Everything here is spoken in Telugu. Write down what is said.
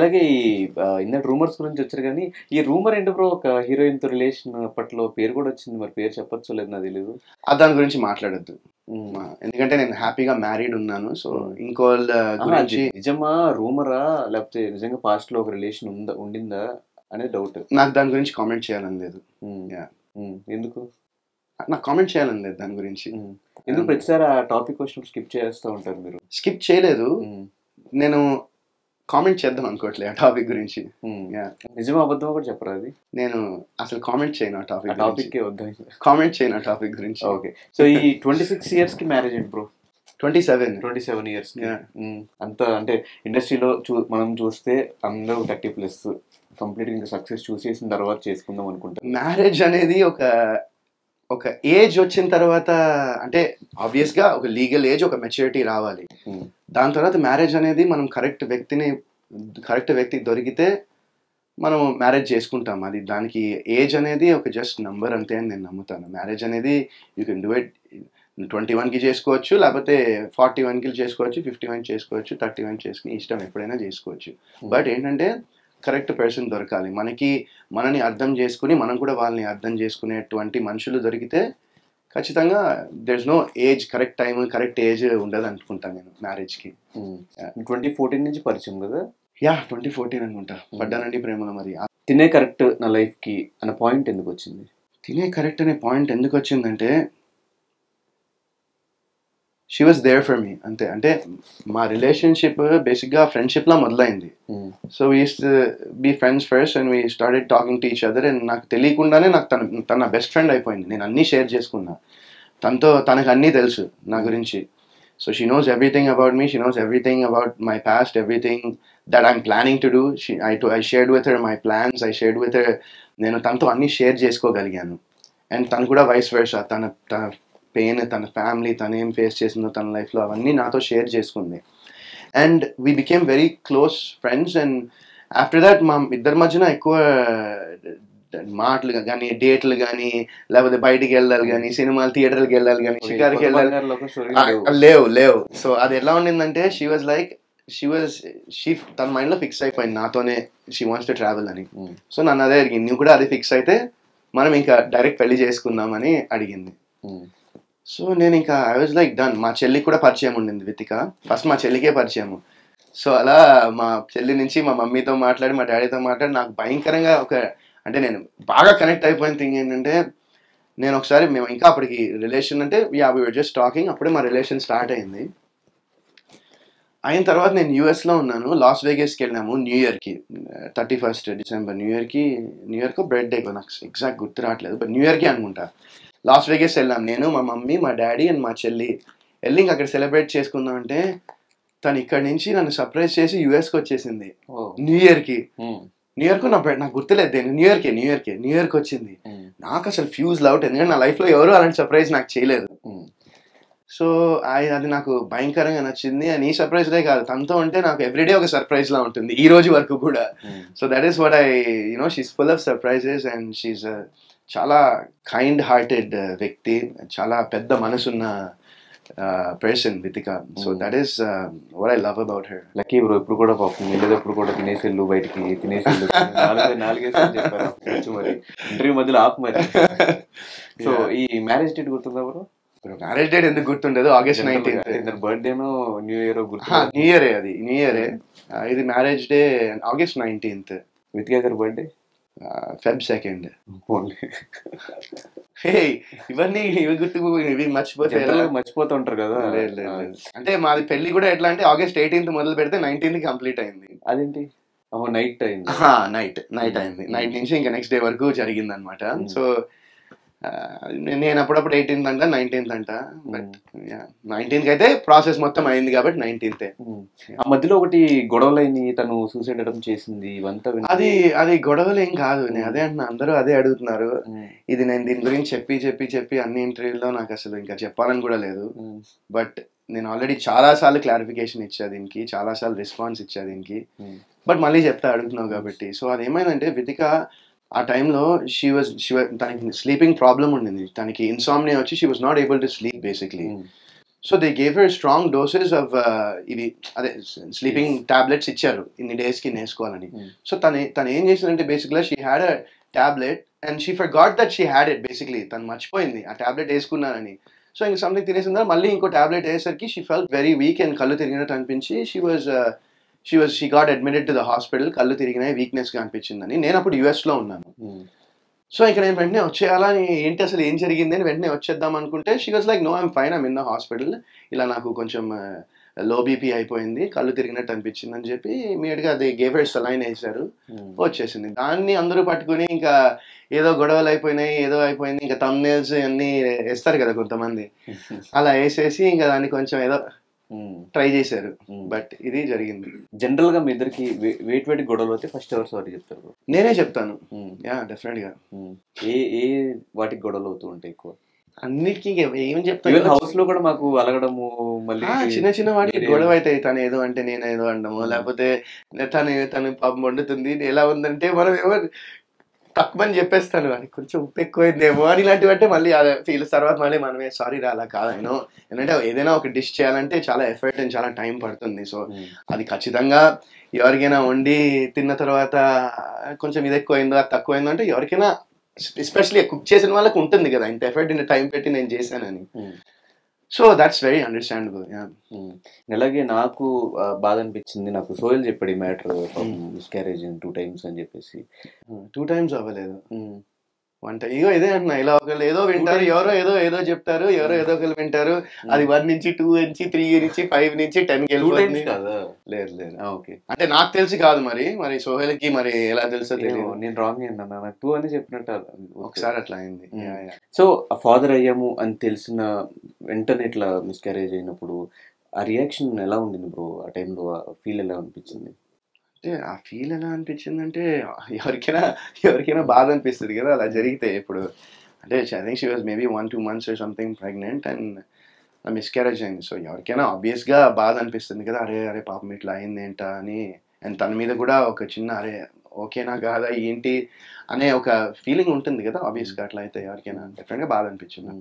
అలాగే ఈ ఇందాక రూమర్స్ గురించి వచ్చారు కానీ ఈ రూమర్ ఏంటి బ్రో, ఒక హీరోయిన్ తో రిలేషన్ అప్పట్లో పేరు కూడా వచ్చింది, మరి పేరు చెప్పొచ్చో లేదు నాకు తెలియదు. దాని గురించి మాట్లాడొద్దు, ఎందుకంటే నేను హ్యాపీగా మ్యారీడ్ ఉన్నాను. సో ఇంకో గురించి నిజమా రూమరా లేకపోతే నిజంగా పాస్ట్ లో ఒక రిలేషన్ ఉండిందా అనేది డౌట్. నాకు దాని గురించి కామెంట్ చేయాలని లేదు. ఎందుకు నాకు కామెంట్ చేయాలని లేదు దాని గురించి. ఎందుకు ప్రతిసారి ఆ టాపిక్ వచ్చినప్పుడు స్కిప్ చేస్తూ ఉంటారు మీరు? స్కిప్ చేయలేదు, నేను కామెంట్ చేద్దాం అనుకోవట్లేదు ఆ టాపిక్ గురించి. నిజమా అబద్ధమా కూడా చెప్పరా అది? నేను అసలు కామెంట్ చేయను ఆ టాపిక్ కామెంట్ చేయను ఆ టాపిక్ గురించి. ఓకే, సో ఈ 26 years కి మ్యారేజ్ ఏంటి బ్రో? 27 years. అంత అంటే ఇండస్ట్రీలో మనం చూస్తే అందరూ 30+ కంప్లీట్ ఇంకా సక్సెస్ చూసేసిన తర్వాత చేసుకుందాం అనుకుంటాం. మ్యారేజ్ అనేది ఒక ఏజ్ వచ్చిన తర్వాత, అంటే ఆబ్వియస్ గా ఒక లీగల్ ఏజ్, ఒక మెచ్యూరిటీ రావాలి. దాని తర్వాత మ్యారేజ్ అనేది మనం కరెక్ట్ వ్యక్తి దొరికితే మనం మ్యారేజ్ చేసుకుంటాం. అది దానికి ఏజ్ అనేది ఒక జస్ట్ నంబర్ అంతే అని నేను నమ్ముతాను. మ్యారేజ్ అనేది యూ కెన్ డూ ఇట్ 21కి చేసుకోవచ్చు, లేకపోతే 41కి చేసుకోవచ్చు, 51 చేసుకోవచ్చు, 31 చేసుకుని ఇష్టం ఎప్పుడైనా చేసుకోవచ్చు. బట్ ఏంటంటే కరెక్ట్ పర్సన్ దొరకాలి మనని అర్థం చేసుకుని మనం కూడా వాళ్ళని అర్థం చేసుకునేటువంటి మనుషులు దొరికితే ఖచ్చితంగా there is no age, correct time correct age ఉండదు అనుకుంటాను నేను మ్యారేజ్కి. 2014 నుంచి పరిచయం కదా? 2014 అనుకుంటా. పడ్డానండి ప్రేమలో. మరి తినే కరెక్ట్ నా లైఫ్కి అనే పాయింట్ ఎందుకు వచ్చింది? తినే కరెక్ట్ అనే పాయింట్ ఎందుకు వచ్చిందంటే she was there for me, అంతే. అంటే మా రిలేషన్షిప్ బేసిక్గా ఫ్రెండ్షిప్లా మొదలైంది. So we used to be friends first and we started talking to each other. And నాకు తెలియకుండానే నాకు తన బెస్ట్ ఫ్రెండ్ అయిపోయింది. నేను అన్నీ షేర్ చేసుకున్నా తనకు అన్నీ తెలుసు నా గురించి. So she knows everything about me, she knows everything about my past, everything that I'm planning to do. I shared with her my plans, I shared with her. నేను తనతో అన్నీ షేర్ చేసుకోగలిగాను. అండ్ తను కూడా వైస్ వర్సా, తన పెయిన్, తన ఫ్యామిలీ, తను ఏం ఫేస్ చేసిందో తన లైఫ్లో అవన్నీ నాతో షేర్ చేసుకుంది. And we became very close friends. And after that మా ఇద్దరి మధ్యన ఎక్కువ మాటలు కానీ, డేట్లు కానీ, లేకపోతే బయటికి వెళ్ళాలి కానీ, సినిమాలు థియేటర్కి వెళ్ళాలి కానీ, షికార్కి వెళ్ళాలి లేవు. సో అది ఎలా ఉండిందంటే తన మైండ్లో ఫిక్స్ అయిపోయింది నాతోనే షీ వాంట్స్ టు ట్రావెల్ అని. సో నన్ను అదే అడిగింది, నువ్వు కూడా అది ఫిక్స్ అయితే మనం ఇంకా డైరెక్ట్ పెళ్లి చేసుకుందామని అడిగింది. సో నేను ఇంకా ఐ వాజ్ లైక్ డన్. మా చెల్లికి కూడా పరిచయం ఉండింది వితిక. ఫస్ట్ మా చెల్లికే పరిచయము. సో అలా మా చెల్లి నుంచి మా మమ్మీతో మాట్లాడి, మా డాడీతో మాట్లాడి నాకు భయంకరంగా అంటే నేను బాగా కనెక్ట్ అయిపోయిన థింగ్ ఏంటంటే, నేను ఒకసారి మేము ఇంకా అప్పటికి రిలేషన్ అంటే వీ వర్ జస్ట్ టాకింగ్, అప్పుడే మా రిలేషన్ స్టార్ట్ అయింది. అయిన తర్వాత నేను యూఎస్లో ఉన్నాను, లాస్ వేగస్కి వెళ్ళినాము న్యూ ఇయర్కి, 31st December న్యూ ఇయర్కో బర్త్డేకో నాకు ఎగ్జాక్ట్ గుర్తు రావట్లేదు, బట్ న్యూ ఇయర్కి అనుకుంటా. లాస్ వేగస్ వెళ్ళాం నేను, మా మమ్మీ, మా డాడీ అండ్ మా చెల్లి. వెళ్ళి ఇంక అక్కడ సెలబ్రేట్ చేసుకుందాం అంటే తను ఇక్కడి నుంచి నన్ను సర్ప్రైజ్ చేసి యూఎస్కి వచ్చేసింది న్యూ ఇయర్కి. నాకు గుర్తులేదు, న్యూ ఇయర్కి వచ్చింది. నాకు అసలు ఫ్యూజ్ అవుట్, ఎందుకంటే నా లైఫ్లో ఎవరు అలాంటి సర్ప్రైజ్ నాకు చేయలేదు. సో అది నాకు భయంకరంగా నచ్చింది. అండ్ ఈ సర్ప్రైజ్లే కాదు, తనతో ఉంటే నాకు ఎవ్రీడే ఒక సర్ప్రైజ్ లా ఉంటుంది, ఈ రోజు వరకు కూడా. So that is what she's full of surprises and she's చాలా కైండ్ హార్టెడ్ వ్యక్తి, చాలా పెద్ద మనసున్న person Vithika. So that is what I love about her. Lucky bro, ఇప్పుడు కూడా పాపం వెళ్ళేటప్పుడు కూడా తినేసేళ్ళు, బయటికి తినేసేళ్ళు, 4 చెప్పారు మరి ఇంటర్వ్యూ మధ్యలో ఆపు మరి. సో ఈ మ్యారేజ్ డేట్ గుర్తుందా బ్రో? మ్యారేజ్ డేట్ ఎందుకు గుర్తుండదు? August 19th. బర్త్డేనో న్యూ ఇయర్ గుర్తు? న్యూ ఇయరే, అది న్యూ ఇయరే. ఇది marriage day August 19th. Vithika గారి బర్త్డే Feb 2nd. ఇవన్నీ ఇవి మర్చిపోతూ ఉంటారు కదా. అంటే మాది పెళ్లి కూడా ఎట్లా అంటే August 18th మొదలు పెడితే 19th కంప్లీట్ అయింది. అదేంటి? నైట్ అయింది. నైట్ అయింది. నైట్ నుంచి ఇంకా నెక్స్ట్ డే వరకు జరిగింది అనమాట. సో నేను అప్పుడప్పుడు 18th అంట, 19th అంట, బట్ 19th అయితే ప్రాసెస్ మొత్తం అయింది కాబట్టి 19th. ఆ మధ్యలో ఒకటి గొడవలైంది, తను సూసైడ్ అటెంప్ట్ చేసింది, ఇవంతా అది గొడవలు ఏం కాదు. నేను అదే అంటున్నా, అందరూ అదే అడుగుతున్నారు. ఇది నేను దీని గురించి చెప్పి అన్ని ఇంటర్వ్యూల్లో నాకు అసలు ఇంకా చెప్పాలని కూడా లేదు. బట్ నేను ఆల్రెడీ చాలా సార్లు క్లారిఫికేషన్ ఇచ్చా దీనికి, చాలా సార్లు రెస్పాన్స్ ఇచ్చా దీనికి, బట్ మళ్ళీ చెప్తా అడుగుతున్నావు కాబట్టి. సో అదేమైందంటే వితిక ఆ టైంలో తనకి స్లీపింగ్ ప్రాబ్లమ్ ఉండింది, తనకి ఇన్సామ్నియా వచ్చి she was not able to sleep basically. So they gave her strong doses of ఇవి అదే స్లీపింగ్ టాబ్లెట్స్ ఇచ్చారు ఇన్ని డేస్కి వేసుకోవాలని. సో తను ఏం చేసిందంటే బేసిక్గా she had a tablet and she forgot that she had it. Basically తను మర్చిపోయింది ఆ టాబ్లెట్ వేసుకున్నానని. సో ఇంక సంథింగ్ తినేసిందా మళ్ళీ ఇంకో టాబ్లెట్ వేసేసరికి she felt very weak and కళ్ళు తిరిగినట్టు అనిపించి she got admitted to the hospital. కళ్ళు తిరిగినాయి, వీక్నెస్గా అనిపించిందని. నేను అప్పుడు యూఎస్లో ఉన్నాను. సో ఇక నేను వెంటనే వచ్చేయాలా, ఏంటి అసలు ఏం జరిగింది అని వెంటనే వచ్చేద్దాం అనుకుంటే she was like no I'm fine, I'm in the hospital, ఇలా నాకు కొంచెం లో బీపీ అయిపోయింది, కళ్ళు తిరిగినట్టు అనిపించింది అని చెప్పి ఇమీడియట్గా అది గేవ్ హర్ సలైన్ వేసారు, వచ్చేసింది. దాన్ని అందరూ పట్టుకుని ఇంకా ఏదో గొడవలు అయిపోయినాయి, ఏదో అయిపోయింది, ఇంకా థంబ్నెయిల్స్ అన్నీ వేస్తారు కదా కొంతమంది, అలా వేసేసి ఇంకా దాన్ని కొంచెం ఏదో ట్రై చేశారు. బట్ ఇది జరిగింది. జనరల్ గా మీ ఇద్దరికి వేటి గొడవలు అయితే ఫస్ట్ ఎవరు సారీ చెప్తారు? నేనే చెప్తాను. యా డెఫినెట్ గా. ఏ వాటికి గొడవలు అవుతూ ఉంటాయి ఎక్కువ? అన్నిటికీ ఏం చెప్తాను, హౌస్ లో కూడా మాకు అలగడము, మళ్ళీ చిన్న చిన్న వాటికి గొడవ అవుతాయి. తను ఏదో అంటే నేను ఏదో అండము, లేకపోతే తను పాపం వండుతుంది ఎలా ఉందంటే మనం ఏమో తక్కువని చెప్పేస్తాను, అది కొంచెం ఉప్పు ఎక్కువైందేమో అని, ఇలాంటివి అంటే మళ్ళీ ఫీల్ తర్వాత మళ్ళీ మనమే సారీ రా అలా కాదను. ఎందుకంటే ఏదైనా ఒక డిష్ చేయాలంటే చాలా ఎఫర్ట్ అండ్ చాలా టైం పడుతుంది. సో అది ఖచ్చితంగా ఎవరికైనా వండి తిన్న తర్వాత కొంచెం ఇది ఎక్కువైందో అది తక్కువైందో అంటే ఎవరికైనా ఎస్పెషల్లీ కుక్ చేసిన వాళ్ళకి ఉంటుంది కదా, ఇంత ఎఫర్ట్ ఇంత టైం పెట్టి నేను చేశానని. So that's very understandable. అలాగే నాకు బాధ అనిపించింది, నాకు సోహెల్ చెప్పాడు ఈ మ్యాటర్, మిస్క్యారేజ్ 2 times అని చెప్పేసి. 2 times అవ్వలేదు, వంట ఇగో ఇదే అంటున్నా, ఇలా ఒకళ్ళు ఏదో వింటారు, ఎవరో ఏదో చెప్తారు, ఎవరో ఏదో ఒకళ్ళు వింటారు, అది 1 నుంచి 2 నుంచి 3 నుంచి 5 నుంచి 10 వెళ్ళిపోతుంది. లేదు ఓకే, అంటే నాకు తెలిసి కాదు, మరి సోహెల్ కి మరి ఎలా తెలుసో తెలియదు. నేను రాంగ్ అన్నా, నాకు 2 అని చెప్పినట్టు ఒకసారి అట్లా అయింది. సో ఫాదర్ అయ్యాము అని తెలిసిన వెంటనే ఇట్లా మిస్క్యారేజ్ అయినప్పుడు ఆ రియాక్షన్ ఎలా ఉండింది బ్రో? ఆ టైంలో ఫీల్ ఎలా అనిపించింది? అంటే ఆ ఫీల్ ఎలా అనిపించింది అంటే ఎవరికైనా బాధ అనిపిస్తుంది కదా అలా జరిగితే. ఇప్పుడు అంటే I think she was maybe 1-2 months or something pregnant and miscarriage అయింది. సో ఎవరికైనా ఆబ్వియస్గా బాధ అనిపిస్తుంది కదా, అరే పాపం ఇట్లా అయింది ఏంటా అని. అండ్ తన మీద కూడా ఒక చిన్న అరే ఓకేనా కాదా ఏంటి అనే ఒక ఫీలింగ్ ఉంటుంది కదా ఆబ్వియస్గా. అట్లా అయితే ఎవరికైనా డెఫినెట్గా బాధ అనిపించింది.